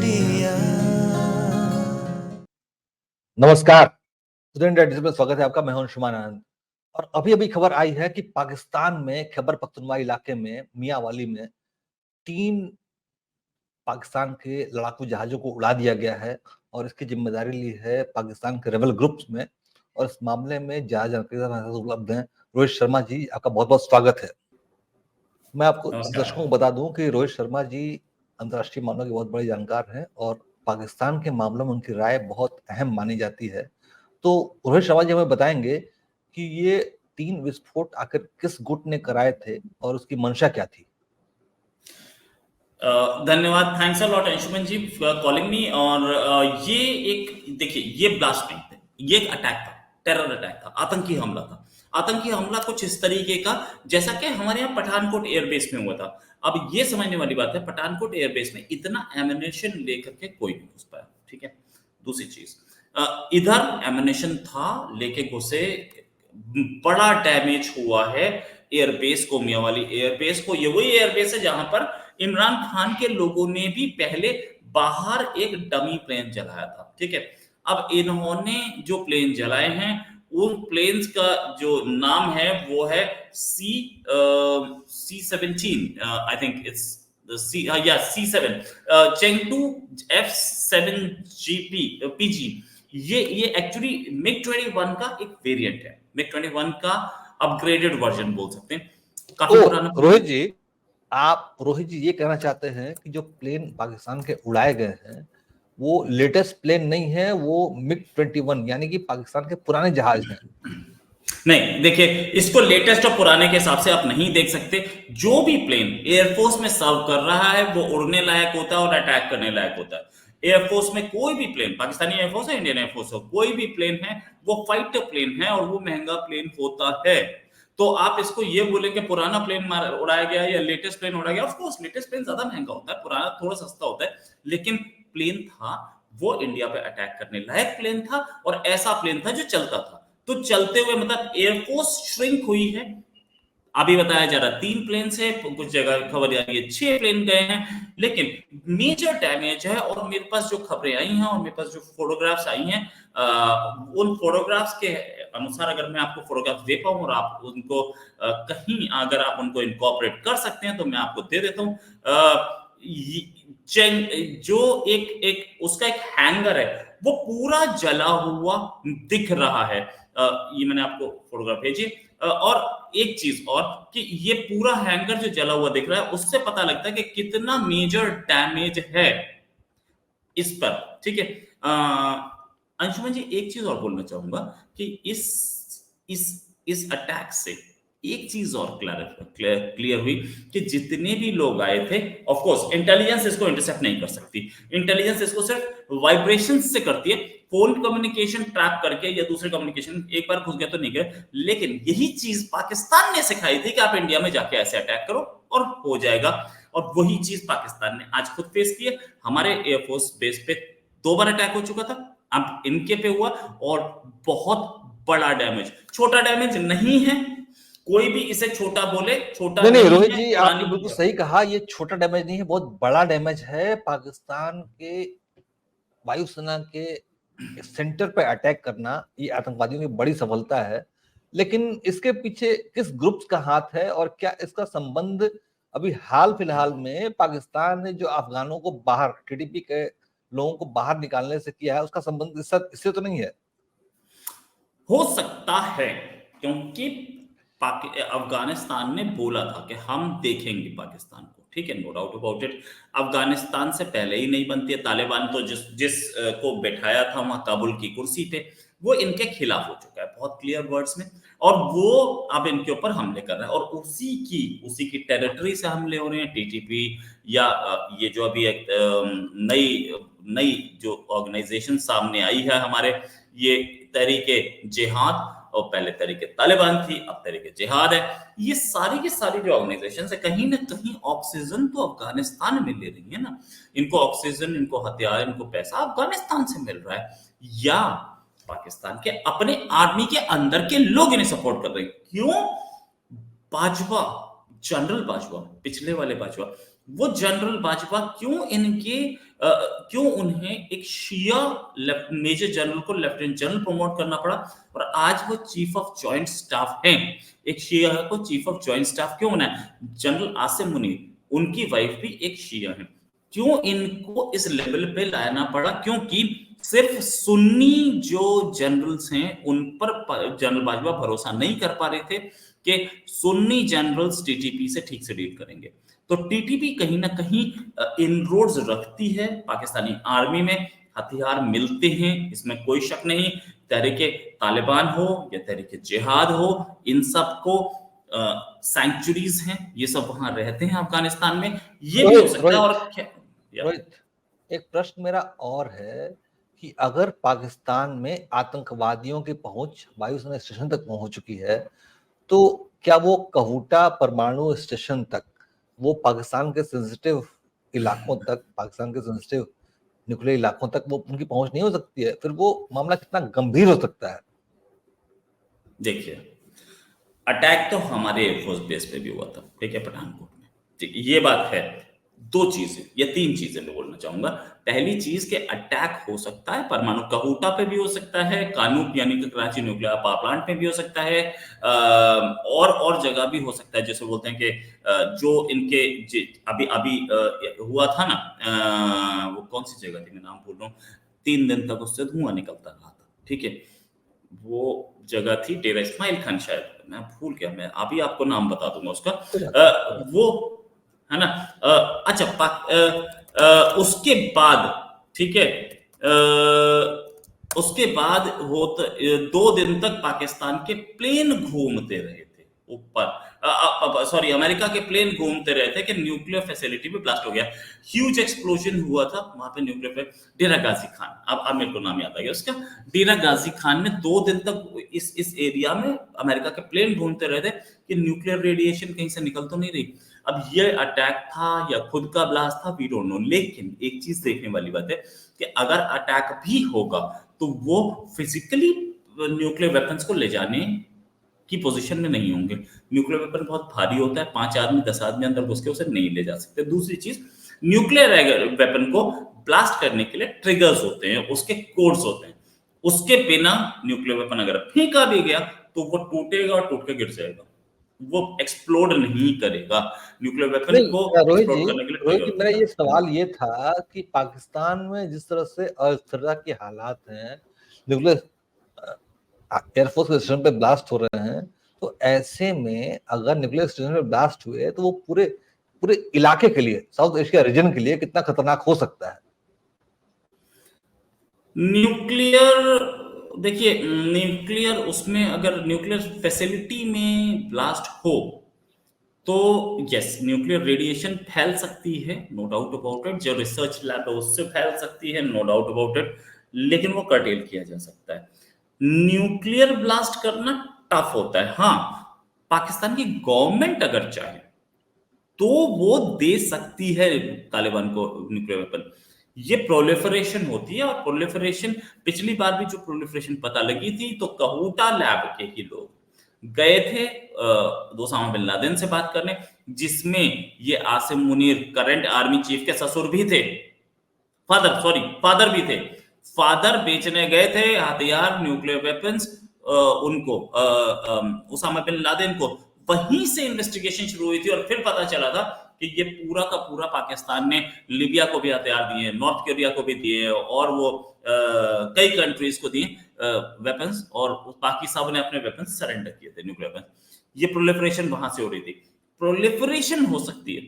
India. नमस्कार, student addition में स्वागत है आपका। मैं हूं अंशुमान आनंद। और अभी-अभी खबर आई है कि पाकिस्तान में खैबर पख्तूनख्वा इलाके में मियांवाली में 3 पाकिस्तान के लड़ाकू जहाज़ों को उड़ा दिया गया है और इसकी जिम्मेदारी ली है पाकिस्तान के रेबल ग्रुप्स में। और इस मामले में ज़्यादा जानकारी हमारे साथ उपलब्ध हैं रोहित शर्मा जी, आपका बहुत-बहुत स्वागत है। मैं आपको दर्शकों को बता दूं कि रोहित शर्मा जी अंतर्राष्ट्रीय मामलों के बहुत बड़े जानकार हैं और पाकिस्तान के मामलों में उनकी राय बहुत अहम मानी जाती है। तो रोहित शर्मा जी हमें बताएंगे कि ये 3 विस्फोट आखिर किस गुट ने कराए थे और उसकी मंशा क्या थी? धन्यवाद, thanks a lot Anshuman ji for calling me. और ये एक देखिए, ये ब्लास्ट नहीं थे, ये एक अटैक था, टेरर अटैक था, आतंकी हमला था। आतंकी हमला कुछ इस तरीके का जैसा कि हमारे यहाँ पठानकोट एयरबेस में हुआ था। अब ये समझने वाली बात है, पठानकोट एयरबेस में इतना एमिनेशन लेकर के कोई नहीं घुस पाया, ठीक है। दूसरी चीज, इधर एमिनेशन था, लेके घुसे, बड़ा डैमेज हुआ है एयरबेस को, मियांवाली एयरबेस को। ये वही एयरबेस है जहां पर इमरान खान के लोगों ने भी पहले बाहर एक डमी प्लेन जलाया था, ठीक है। अब इन्होंने जो प्लेन जलाए हैं, उन प्लेन्स का जो नाम है वो है C-17, I think it's C7 चेंगटू F7GP PG। ये एक्चुअली मिग-21 का एक वेरिएंट है, मिग-21 का अपग्रेडेड वर्जन बोल सकते हैं। काफी पुराना रोहित जी ये कहना चाहते हैं कि जो प्लेन पाकिस्तान के उड़ाए गए हैं वो लेटेस्ट प्लेन नहीं है, वो मिग-21 यानी कि पाकिस्तान के पुराने जहाज हैं। नहीं, देखिए, इसको लेटेस्ट और पुराने के हिसाब से आप नहीं देख सकते। जो भी प्लेन एयरफोर्स में सर्व कर रहा है वो उड़ने लायक होता है और अटैक करने लायक होता है। एयरफोर्स में कोई भी प्लेन, पाकिस्तानी एयरफोर्स है, इंडियन एयरफोर्स हो, कोई भी प्लेन है वो फाइटर प्लेन है और वो महंगा प्लेन होता है। तो आप इसको ये बोले कि पुराना प्लेन उड़ाया गया या लेटेस्ट प्लेन उड़ाया गया, ऑफ कोर्स लेटेस्ट प्लेन ज्यादा महंगा होता है, पुराना थोड़ा सस्ता होता है, लेकिन प्लेन था वो इंडिया पे अटैक करने लायक प्लेन था और ऐसा प्लेन था जो चलता था। तो चलते हुए मतलब एयरफोर्स श्रिंक हुई है। अभी बताया जा रहा 3 प्लेन से, कुछ जगह खबर आ रही है 6 प्लेन गए हैं, लेकिन मेजर डैमेज है। और मेरे पास जो खबरें आई हैं और मेरे पास जो फोटोग्राफ्स आई हैं, उन फोटोग्राफ्स के अनुसार अगर मैं आपको फोटोग्राफ्स दे पाऊं और आप उनको कहीं अगर आप उनको इनकॉर्पोरेट कर सकते हैं तो मैं आपको दे देता हूं। जो एक उसका एक हैंगर है वो पूरा जला हुआ दिख रहा है। ये मैंने आपको फोटोग्राफ भेजी। और एक चीज और कि ये पूरा हैंगर जो जला हुआ दिख रहा है, उससे पता लगता है कि कितना मेजर डैमेज है इस पर, ठीक है। अंशुमन जी, एक चीज और बोलना चाहूंगा कि इस अटैक से एक चीज और क्लियर हुई कि जितने भी लोग आए थे, ऑफ कोर्स इंटेलिजेंस इसको इंटरसेप्ट नहीं कर सकती, इंटेलिजेंस इसको सिर्फ वाइब्रेशन से करती है, फोन कम्युनिकेशन ट्रैप करके या दूसरे कम्युनिकेशन एक बार घुस गया तो नहीं गए। लेकिन यही चीज पाकिस्तान ने सिखाई थी कि आप इंडिया में जाके ऐसे अटैक करो और हो जाएगा। और वही चीज पाकिस्तान ने आज खुद फेस की है। हमारे एयरफोर्स बेस पे 2 बार अटैक हो चुका था, अब इनके पे हुआ और बहुत बड़ा डैमेज। छोटा डैमेज नहीं है, कोई भी इसे छोटा बोले, छोटा नहीं रोहित जी, आपने बिल्कुल सही कहा, ये छोटा डैमेज नहीं है, बहुत बड़ा डैमेज है। पाकिस्तान के वायुसेना के सेंटर पे अटैक करना ये आतंकवादियों की बड़ी सफलता है। लेकिन इसके पीछे किस ग्रुप्स का हाथ है और क्या इसका संबंध अभी हाल फिलहाल में पाकिस्तान ने जो अफगानों को बाहर, टीडीपी के लोगों को बाहर निकालने से किया है, उसका संबंध इससे तो नहीं है? हो सकता है, क्योंकि अफगानिस्तान ने बोला था कि हम देखेंगे पाकिस्तान को, ठीक है, no doubt about it. Afghanistan से पहले ही नहीं बनती है। तालिबान तो जिस को बैठाया था वहां काबुल की कुर्सी पे, वो इनके खिलाफ हो चुका है बहुत क्लियर वर्ड्स में, और वो अब इनके ऊपर हमले कर रहा है और उसी की टेरिटरी से हमले हो रहे हैं। टीटीपी या ये जो अभी एक नई जो ऑर्गेनाइजेशन सामने आई है हमारे, ये तहरीके जिहाद, और पहले तरीके तालिबान थी, अब तरीके जिहाद है। ये सारी की सारी जो ऑर्गेनाइजेशन है, कहीं ना कहीं ऑक्सीजन तो अफगानिस्तान में ले रही है ना। इनको ऑक्सीजन, इनको हथियार, इनको पैसा अफगानिस्तान से मिल रहा है, या पाकिस्तान के अपने आर्मी के अंदर के लोग इन्हें सपोर्ट कर रहे हैं। क्यों? भाजपा जनरल बाजवा, पिछले वाले बाजवा, वो जनरल बाजवा क्यों उन्हें एक शिया मेजर जनरल को लेफ्टिनेंट जनरल प्रमोट करना पड़ा और आज वो चीफ ऑफ जॉइंट स्टाफ हैं। एक शिया को चीफ ऑफ जॉइंट स्टाफ क्यों बनाया? जनरल आसिम मुनीर, उनकी वाइफ भी एक शिया है। क्यों इनको इस लेवल पे लाना पड़ा? क्योंकि सिर्फ सुन्नी जो जनरल्स हैं उन पर जनरल बाजवा भरोसा नहीं कर पा रहे थे कि सुन्नी जनरल्स टीटीपी से ठीक से डील करेंगे। तो टीटीपी कहीं ना कहीं इनरोड्स रखती है पाकिस्तानी आर्मी में, हथियार मिलते हैं, इसमें कोई शक नहीं। तहरीके तालिबान हो या तहरीके जिहाद हो, इन सब को सैंक्चुरीज हैं, ये सब वहां रहते हैं अफगानिस्तान में। ये भी हो सकता है। और रोहित, एक प्रश्न मेरा और है कि अगर पाकिस्तान में आतंकवादियों की पहुंच वायुसेना स्टेशन तक पहुंच चुकी है, तो क्या वो कहूटा परमाणु स्टेशन तक, वो पाकिस्तान के सेंसिटिव इलाकों तक, पाकिस्तान के सेंसिटिव न्यूक्लियर इलाकों तक वो उनकी पहुंच नहीं हो सकती है? फिर वो मामला कितना गंभीर हो सकता है? देखिए, अटैक तो हमारे एयरफोर्स बेस पे भी हुआ था, ठीक है, पठानकोट में। ठीक, ये बात है। दो चीजें या तीन चीजें मैं बोलना चाहूंगा। पहली चीज के अटैक हो सकता है परमाणु कहूटा पे भी हो सकता है, कानून यानी कि कराची न्यूक्लियर पावर प्लांट पे भी हो सकता है, और जगह भी हो सकता है। जैसे बोलते हैं कि जो इनके अभी अभी हुआ था ना, वो कौन सी जगह थी, मैं नाम भूल रहा हूँ, 3 दिन तक उससे धुआं निकलता रहा था, ठीक है। वो जगह थी डेरा इस्माइल खान, शायद मैं भूल गया, मैं अभी आपको नाम बता दूंगा उसका। वो है ना। अच्छा, उसके बाद, ठीक है, उसके बाद 2 दिन तक पाकिस्तान के प्लेन घूमते रहे थे ऊपर, सॉरी अमेरिका के प्लेन घूमते रहे थे कि न्यूक्लियर फैसिलिटी पे ब्लास्ट हो गया। ह्यूज एक्सप्लोजन हुआ था वहां पे न्यूक्लियर पे। डेरा गाजी खान, अब मेरे को नाम याद आ गया उसका। डेरा गाजी खान में 2 दिन तक इस एरिया में अमेरिका के प्लेन घूमते रहे थे कि न्यूक्लियर रेडिएशन कहीं से निकल तो नहीं रही। अब ये अटैक था या खुद का ब्लास्ट था, वी डोंट नो। लेकिन एक चीज देखने वाली बात है कि अगर अटैक भी होगा तो वो फिजिकली न्यूक्लियर वेपन्स को ले जाने की पोजीशन में नहीं होंगे। न्यूक्लियर वेपन बहुत भारी होता है, 5 आदमी 10 आदमी अंदर घुस के उसे नहीं ले जा सकते। दूसरी चीज, न्यूक्लियर वेपन को ब्लास्ट करने के लिए ट्रिगर्स होते हैं, उसके कोड्स होते हैं। उसके बिना न्यूक्लियर वेपन अगर फेंका भी गया तो वो टूटेगा और टूट के गिर जाएगा, वो एक्सप्लोड नहीं करेगा। न्यूक्लियर वेपन नहीं, को एक्सप्लोड करने के लिए रोहित जी, ट्रिगर मेरा होता ये है। सवाल ये था कि पाकिस्तान में जिस तरह से अस्थिरता के हालात हैं, न्यूक्लियर एयरफोर्स के स्टेशन पे ब्लास्ट हो रहे हैं, तो ऐसे में अगर न्यूक्लियर स्टेशन पे ब्लास्ट हुए तो वो पूरे पूरे इलाके के लिए, साउथ एशिया रीजन के लिए कितना खतरनाक हो सकता है? न्यूक्लियर, देखिए न्यूक्लियर, उसमें अगर न्यूक्लियर फैसिलिटी में ब्लास्ट हो तो यस, न्यूक्लियर रेडिएशन फैल सकती है, नो डाउट अबाउट इट। जो रिसर्च लैब है उससे फैल सकती है, नो डाउट अबाउट इट। लेकिन वो कर्टेल किया जा सकता है। न्यूक्लियर ब्लास्ट करना टफ होता है। हाँ, पाकिस्तान की गवर्नमेंट अगर चाहे तो वो दे सकती है तालिबान को न्यूक्लियर वेपन। ये प्रोलिफरेशन होती है, और प्रोलिफरेशन, पिछली बार भी जो प्रोलिफरेशन पता लगी थी तो कहूटा लैब के ही लोग गए थे ओसामा बिन लादेन से बात करने, जिसमें ये Asim Munir current army chief के ससुर भी थे, फादर भी थे। फादर बेचने गए थे हथियार, न्यूक्लियर वेपन्स उनको, ओसामा बिन लादेन को। वहीं से इन्वेस्टिगेशन शुरू हुई थी और फिर पता चला था कि ये पूरा का पूरा पाकिस्तान ने लिबिया को भी हथियार दिए, नॉर्थ कोरिया को भी दिए, और वो कई कंट्रीज को दिए वेपन्स, और बाकी सब ने अपने वेपन्स सरेंडर किए थे, न्यूक्लियर वेपन्स। ये प्रोलिफरेशन वहां से हो रही थी। प्रोलिफरेशन हो सकती है,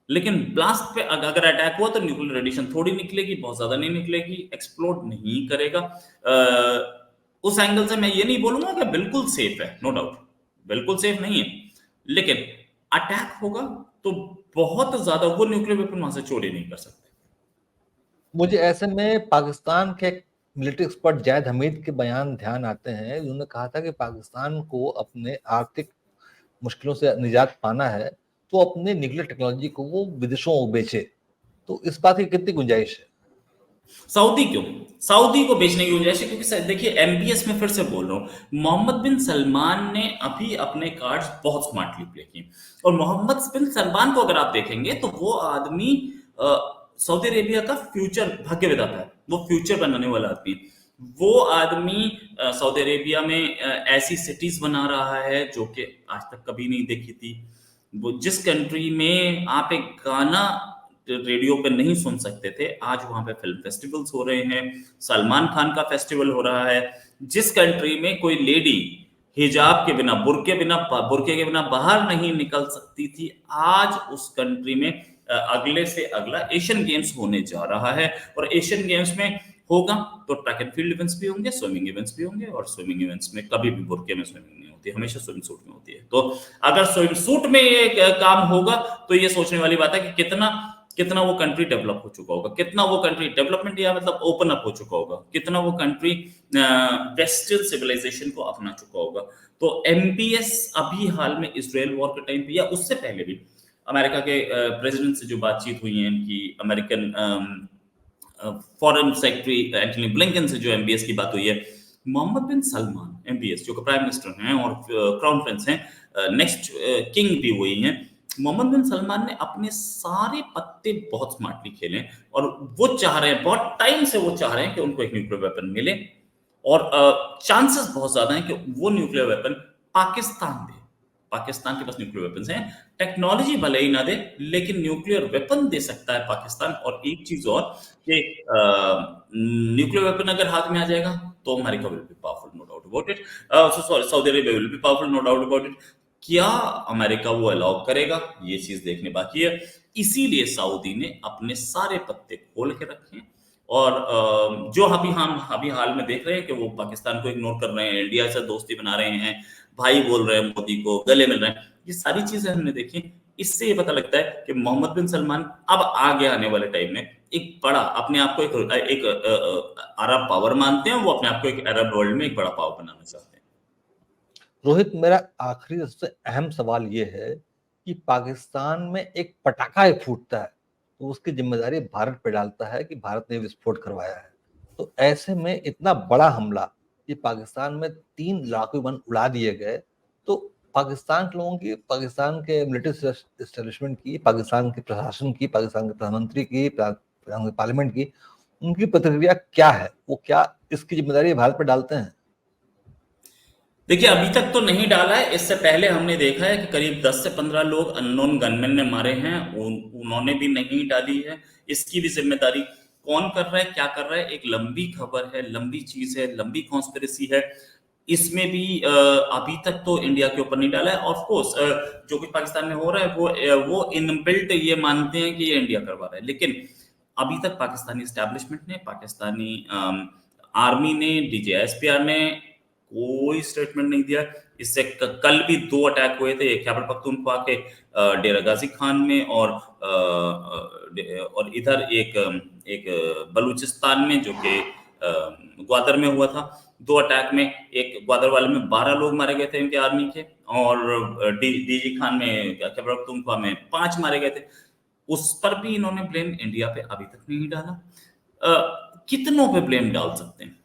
लेकिन ब्लास्ट पे अगर अटैक हुआ तो न्यूक्लियर रेडिएशन थोड़ी निकलेगी, बहुत ज्यादा नहीं निकलेगी, एक्सप्लोड नहीं करेगा। उस एंगल से मैं ये नहीं बोलूंगा कि बिल्कुल सेफ है, नो डाउट बिल्कुल सेफ नहीं है, लेकिन अटैक होगा तो बहुत ज्यादा वो न्यूक्लियर वेपन वहां से चोरी नहीं कर सकते। मुझे ऐसे में पाकिस्तान के मिलिट्री एक्सपर्ट जायद हमीद के बयान ध्यान आते हैं। उन्होंने कहा था कि पाकिस्तान को अपने आर्थिक मुश्किलों से निजात पाना है तो अपने न्यूक्लियर टेक्नोलॉजी को वो विदेशों को बेचे। तो इस बात की कितनी गुंजाइश है? सऊदी क्यों? सऊदी को बेचने की गुंजाइश है क्योंकि देखिए एमबीएस में फिर से बोल रहा हूँ, मोहम्मद बिन सलमान ने अभी अपने कार्ड्स बहुत स्मार्टली प्ले किए। और मोहम्मद बिन सलमान को अगर आप देखेंगे तो वो आदमी अ, सऊदी अरेबिया का फ्यूचर भाग्य विधाता है, वो फ्यूचर बनाने वाला आदमी है। वो आदमी सऊदी अरेबिया में ऐसी सिटीज बना रहा है जो कि आज तक कभी नहीं देखी थी। वो जिस कंट्री में आप एक गाना रेडियो पे नहीं सुन सकते थे, आज वहां पे फिल्म फेस्टिवल्स हो रहे हैं, सलमान खान का फेस्टिवल हो रहा है। जिस कंट्री में कोई लेडी हिजाब के बिना, बुरके के बिना बाहर नहीं निकल सकती थी, आज उस कंट्री में अगले से अगला एशियन गेम्स होने जा रहा है। और एशियन गेम्स में होगा तो ट्रैक एंड फील्ड इवेंट्स भी होंगे, स्विमिंग इवेंट्स भी होंगे, और स्विमिंग इवेंट्स में कभी भी बुरके में स्विमिंग नहीं होती, हमेशा स्विम सूट में होती है। तो अगर स्विम सूट में ये काम होगा तो ये सोचने वाली बात है कि कितना कितना वो कंट्री डेवलप हो चुका होगा, कितना वो कंट्री डेवलपमेंट या मतलब ओपन अप हो चुका होगा, कितना वो कंट्री वेस्टर्न सिविलाइजेशन को अपना चुका होगा। तो एमबीएस अभी हाल में इसराइल वॉर के टाइम पे या उससे पहले भी अमेरिका के प्रेसिडेंट से जो बातचीत हुई है इनकी, American foreign secretary Antony Blinken से जो एमबीएस की बात हुई है, मोहम्मद बिन सलमान एमबीएस जो प्राइम मिनिस्टर हैं और क्राउन प्रिंस हैं, नेक्स्ट किंग भी वही हैं, मोहम्मद बिन सलमान ने अपने सारे पत्ते बहुत स्मार्टली खेले। और वो चाह रहे हैं, बहुत टाइम से वो चाह रहे हैं कि उनको एक न्यूक्लियर वेपन मिले, और चांसेस बहुत ज्यादा हैं कि वो न्यूक्लियर वेपन पाकिस्तान दे। पाकिस्तान के पास न्यूक्लियर वेपन्स हैं, टेक्नोलॉजी भले ही ना दे, लेकिन न्यूक्लियर वेपन दे सकता है पाकिस्तान। और एक चीज और कि न्यूक्लियर वेपन अगर हाथ में आ जाएगा तो America will be powerful, no doubt about it. Sorry, Saudi Arabia will be powerful, no doubt about it. क्या अमेरिका वो अलाउ करेगा, ये चीज देखने बाकी है। इसीलिए सऊदी ने अपने सारे पत्ते खोल के रखे हैं। और जो अभी हम अभी हाल में देख रहे हैं कि वो पाकिस्तान को इग्नोर कर रहे हैं, इंडिया से दोस्ती बना रहे हैं, भाई बोल रहे हैं मोदी को, गले मिल रहे हैं, ये सारी चीजें हमने देखी। इससे ये पता लगता है कि मोहम्मद बिन सलमान अब आगे आने वाले टाइम में एक बड़ा अपने आप को एक अरब पावर मानते हैं, वो अपने आप को एक अरब वर्ल्ड में एक बड़ा पावर बनाना चाहते हैं। रोहित, मेरा आखिरी सबसे अहम सवाल ये है कि पाकिस्तान में एक पटाखा एक फूटता है तो उसकी जिम्मेदारी भारत पे डालता है कि भारत ने विस्फोट करवाया है। तो ऐसे में इतना बड़ा हमला कि पाकिस्तान में 3 लड़ाकू विमान उड़ा दिए गए, तो पाकिस्तान के लोगों की, पाकिस्तान के मिलिट्री एस्टेब्लिशमेंट की, पाकिस्तान के प्रशासन की, पाकिस्तान के प्रधानमंत्री की, पाकिस्तान के पार्लियामेंट की, उनकी प्रतिक्रिया क्या है? वो क्या इसकी जिम्मेदारी भारत पर डालते हैं? देखिए, अभी तक तो नहीं डाला है। इससे पहले हमने देखा है कि करीब 10 से 15 लोग अननोन गनमैन ने मारे हैं, उन्होंने भी नहीं डाली है। इसकी भी जिम्मेदारी कौन कर रहा है, क्या कर रहा है, एक लंबी खबर है, लंबी चीज है, लंबी कॉन्स्पिरेसी है। इसमें भी अभी तक तो इंडिया के ऊपर नहीं डाला है। ऑफ कोर्स जो कुछ पाकिस्तान में हो रहा है वो इनबिल्ट ये मानते हैं कि ये इंडिया करवा रहा है, लेकिन अभी तक पाकिस्तानी एस्टैब्लिशमेंट ने, पाकिस्तानी आर्मी ने, डीजीएसपीआर ने कोई स्टेटमेंट नहीं दिया। इससे कल भी 2 अटैक हुए थे, एक खैबर पख्तूनख्वा के डेरा गाजी खान में, और इधर एक बलूचिस्तान में जो कि ग्वादर में हुआ था। 2 अटैक में, एक ग्वादर वाले में 12 लोग मारे गए थे इनके आर्मी के, और डीजी खान में, खैबर पख्तूनख्वा में 5 मारे गए थे। उस पर भी इन्होंने ब्लेम इंडिया पे अभी तक नहीं डाला। कितनों पे ब्लेम डाल सकते हैं?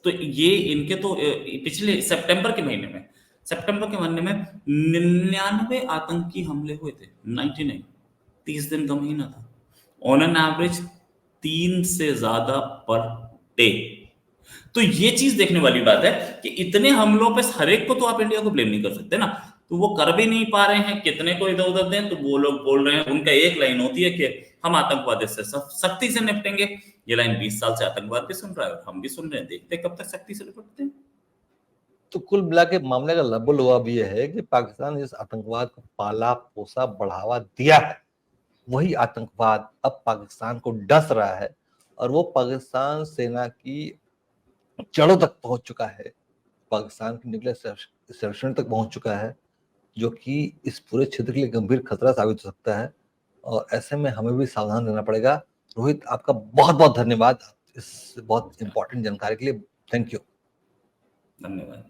तो ये इनके तो पिछले सितंबर के महीने में 99 आतंकी हमले हुए थे। 99, 30 दिन का महीना था। ऑन एन एवरेज 3 से ज्यादा पर डे। तो ये चीज देखने वाली बात है कि इतने हमलों पे हर एक को तो आप इंडिया को ब्लेम नहीं कर सकते ना। तो वो कर भी नहीं पा रहे हैं, कितने को इधर उधर दें, तो वो लोग बोल रहे हैं, उनका एक लाइन होती है कि हम आतंकवाद से सख्ती से निपटेंगे। ये लाइन 20 साल से आतंकवाद भी सुन रहा है और हम भी सुन रहे हैं, देखते हैं कब तक सख्ती से निपटते हैं। तो कुल मिला के मामले का लब्बो लुआब ये है कि पाकिस्तान जिस आतंकवाद को पाला पोसा बढ़ावा दिया है, वही आतंकवाद अब पाकिस्तान को डस रहा है और वो पाकिस्तान सेना की जड़ों तक पहुंच चुका है, पाकिस्तान की न्यूक्लियर एस्टेब्लिशमेंट तक पहुंच चुका है, जो कि इस पूरे क्षेत्र के लिए गंभीर खतरा साबित हो सकता है। और ऐसे में हमें भी सावधान रहना पड़ेगा। रोहित, आपका बहुत बहुत धन्यवाद इस बहुत इंपॉर्टेंट जानकारी के लिए। Thank you. धन्यवाद।